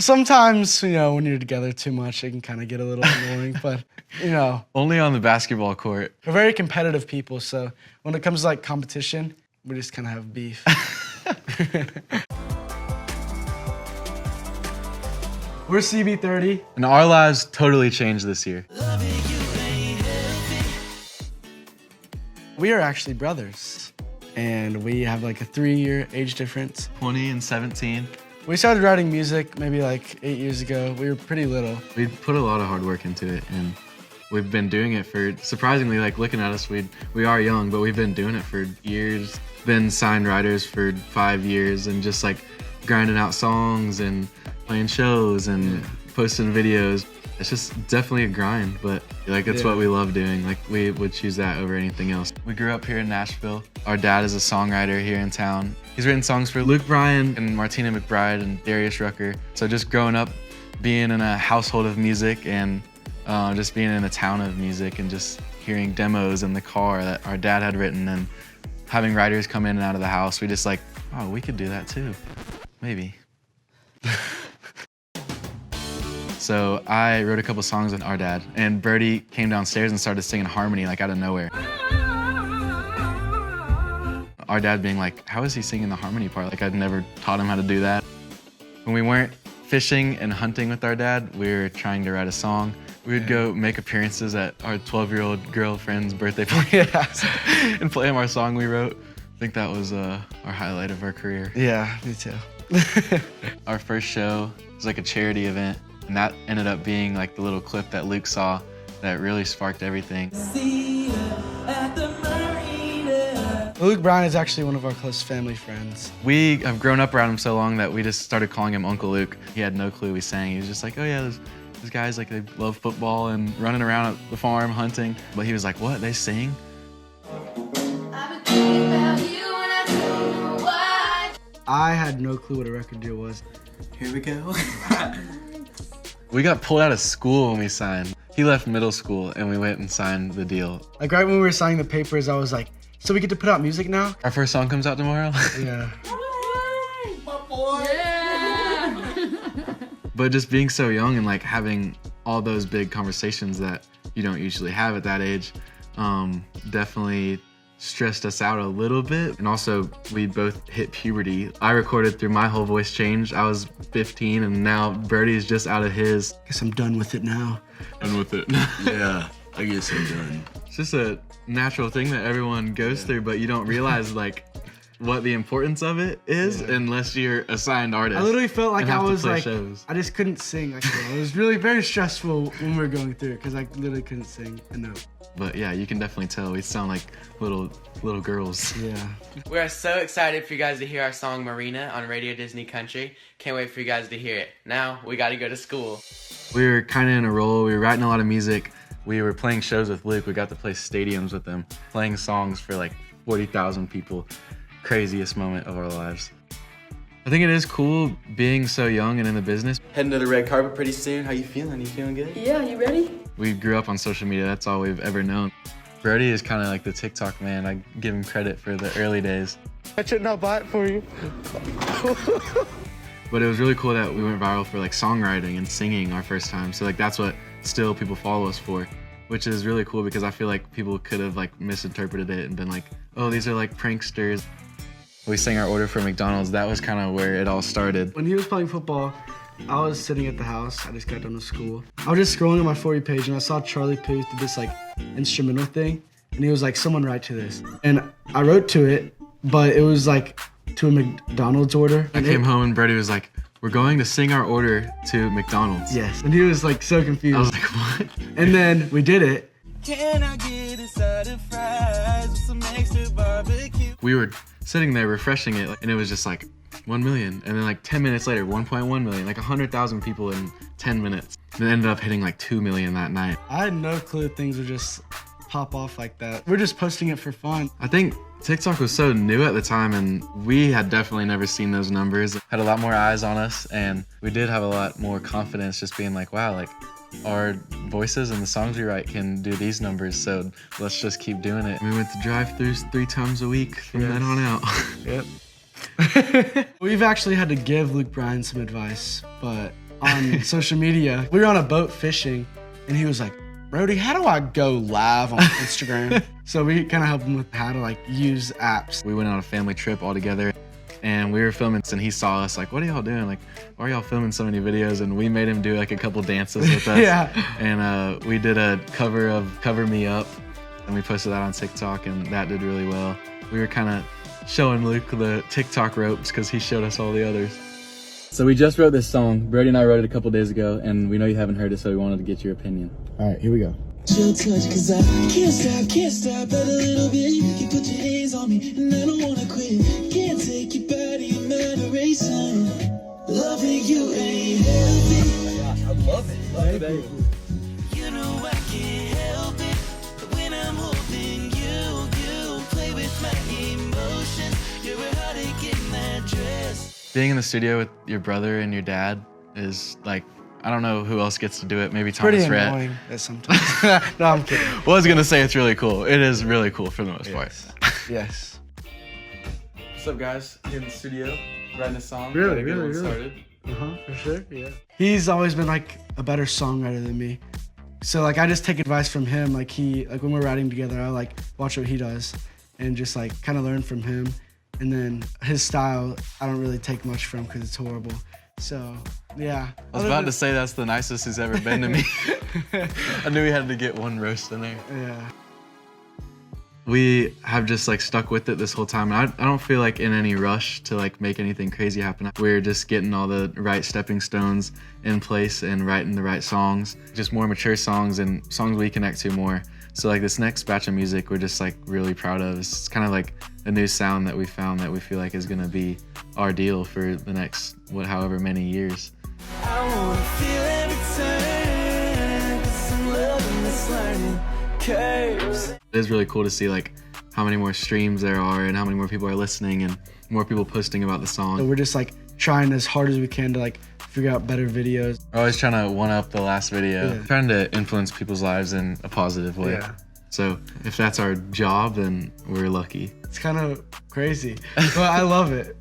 Sometimes, you know, when you're together too much, it can kind of get a little annoying, but, you know. Only on the basketball court. We're very competitive people, so when it comes to, like, competition, we just kind of have beef. We're CB30. And our lives totally changed this year. We are actually brothers, and we have like a 3-year age difference. 20 and 17. We started writing music maybe like 8 years ago. We were pretty little. We put a lot of hard work into it, and we've been doing it for, surprisingly, like looking at us, we are young, but we've been doing it for years. Been signed writers for 5 years and just like grinding out songs and playing shows and posting videos. It's just definitely a grind, but like it's what we love doing. Like we would choose that over anything else. We grew up here in Nashville. Our dad is a songwriter here in town. He's written songs for Luke Bryan and Martina McBride and Darius Rucker. So just growing up, being in a household of music and just being in a town of music and just hearing demos in the car that our dad had written and having writers come in and out of the house, we just like, oh, we could do that too, maybe. So I wrote a couple songs with our dad, and Birdie came downstairs and started singing harmony like out of nowhere. Our dad being like, how is he singing the harmony part? Like I'd never taught him how to do that. When we weren't fishing and hunting with our dad, we were trying to write a song. We would go make appearances at our 12-year-old girlfriend's birthday parties and play him our song we wrote. I think that was our highlight of our career. Yeah, me too. Our first show was like a charity event. And that ended up being like the little clip that Luke saw that really sparked everything. Luke Bryan is actually one of our close family friends. We have grown up around him so long that we just started calling him Uncle Luke. He had no clue we sang. He was just like, oh yeah, these guys, like, they love football and running around at the farm hunting. But he was like, what, they sing? I had no clue what a record deal was. Here we go. We got pulled out of school when we signed. He left middle school and we went and signed the deal. Like right when we were signing the papers, I was like, so we get to put out music now? Our first song comes out tomorrow? Yeah. My boy! Yeah. But just being so young and like having all those big conversations that you don't usually have at that age, definitely stressed us out a little bit. And also we both hit puberty. I recorded through my whole voice change. I was 15 and now Birdie's just out of his. Guess I'm done with it now. Done with it. Yeah, I guess I'm done. It's just a natural thing that everyone goes through, but you don't realize like what the importance of it is unless you're a signed artist. I literally felt like I was like, shows. I just couldn't sing. Like, it was really very stressful when we were going through it because I literally couldn't sing a note. But yeah, you can definitely tell we sound like little girls. Yeah. We are so excited for you guys to hear our song Marina on Radio Disney Country. Can't wait for you guys to hear it. Now we got to go to school. We were kind of in a role. We were writing a lot of music. We were playing shows with Luke. We got to play stadiums with him, playing songs for like 40,000 people. Craziest moment of our lives. I think it is cool being so young and in the business. Heading to the red carpet pretty soon. How you feeling? You feeling good? Yeah, you ready? We grew up on social media. That's all we've ever known. Brody is kind of like the TikTok man. I give him credit for the early days. I should not buy it for you. But it was really cool that we went viral for like songwriting and singing our first time. So like that's what still people follow us for, which is really cool because I feel like people could have like misinterpreted it and been like, oh, these are like pranksters. We sang our order for McDonald's. That was kind of where it all started. When he was playing football, I was sitting at the house. I just got done with school. I was just scrolling on my For You page and I saw Charlie Puth did this like instrumental thing. And he was like, someone write to this. And I wrote to it, but it was like to a McDonald's order. I came home and Brody was like, we're going to sing our order to McDonald's. Yes. And he was like so confused. I was like, what? And then we did it. Can I get a side of fries with some extra barbecue? We were sitting there refreshing it and it was just like 1 million. And then like 10 minutes later, 1.1 million, like 100,000 people in 10 minutes. And it ended up hitting like 2 million that night. I had no clue things would just pop off like that. We're just posting it for fun. I think TikTok was so new at the time and we had definitely never seen those numbers. Had a lot more eyes on us and we did have a lot more confidence just being like, wow, like our voices and the songs we write can do these numbers, so let's just keep doing it. We went to drive-thrus 3 times a week from then on out. Yep. We've actually had to give Luke Bryan some advice, but on social media. We were on a boat fishing, and he was like, Brody, how do I go live on Instagram? So we kind of helped him with how to like use apps. We went on a family trip all together, and we were filming, and he saw us like, what are y'all doing? Like, why are y'all filming so many videos? And we made him do like a couple dances with us. Yeah. And we did a cover of Cover Me Up, and we posted that on TikTok, and that did really well. We were kind of showing Luke the TikTok ropes because he showed us all the others. So we just wrote this song. Brody and I wrote it a couple days ago, and we know you haven't heard it, so we wanted to get your opinion. All right, here we go. Chill touch, cause I can't stop but a little bit. You put your hands on me, and I don't wanna quit. Can't take your body, your mind racing. Loving you ain't healthy. I love it. You know I can't help it. But when I'm holding you play with my emotions. You're a heartache in that dress. Being in the studio with your brother and your dad is like, I don't know who else gets to do it. Maybe Thomas Pretty Rhett. annoying sometimes. No, I'm kidding. Was gonna say it's really cool. It is really cool for the most part. Yes. What's up, guys? Here in the studio, writing a song. Really, Gotta get really, one really. started. For sure, yeah. He's always been like a better songwriter than me. So like I just take advice from him. Like when we're writing together, I like watch what he does and just like kind of learn from him. And then his style, I don't really take much from because it's horrible. So yeah. I was about to say that's the nicest he's ever been to me. I knew we had to get one roast in there. Yeah. We have just like stuck with it this whole time. And I don't feel like in any rush to like make anything crazy happen. We're just getting all the right stepping stones in place and writing the right songs. Just more mature songs and songs we connect to more. So like this next batch of music we're just like really proud of. It's kind of like a new sound that we found that we feel like is gonna be our deal for the next however many years. I wanna feel every turn. Some love in this learning curves. It is really cool to see like how many more streams there are and how many more people are listening and more people posting about the So song. we're just like trying as hard as we can to like figure out better videos. We're always trying to one up the last video, Yeah. trying to influence people's lives in a positive way. Yeah. So if that's our job, then we're lucky. It's kind of crazy, but I love it.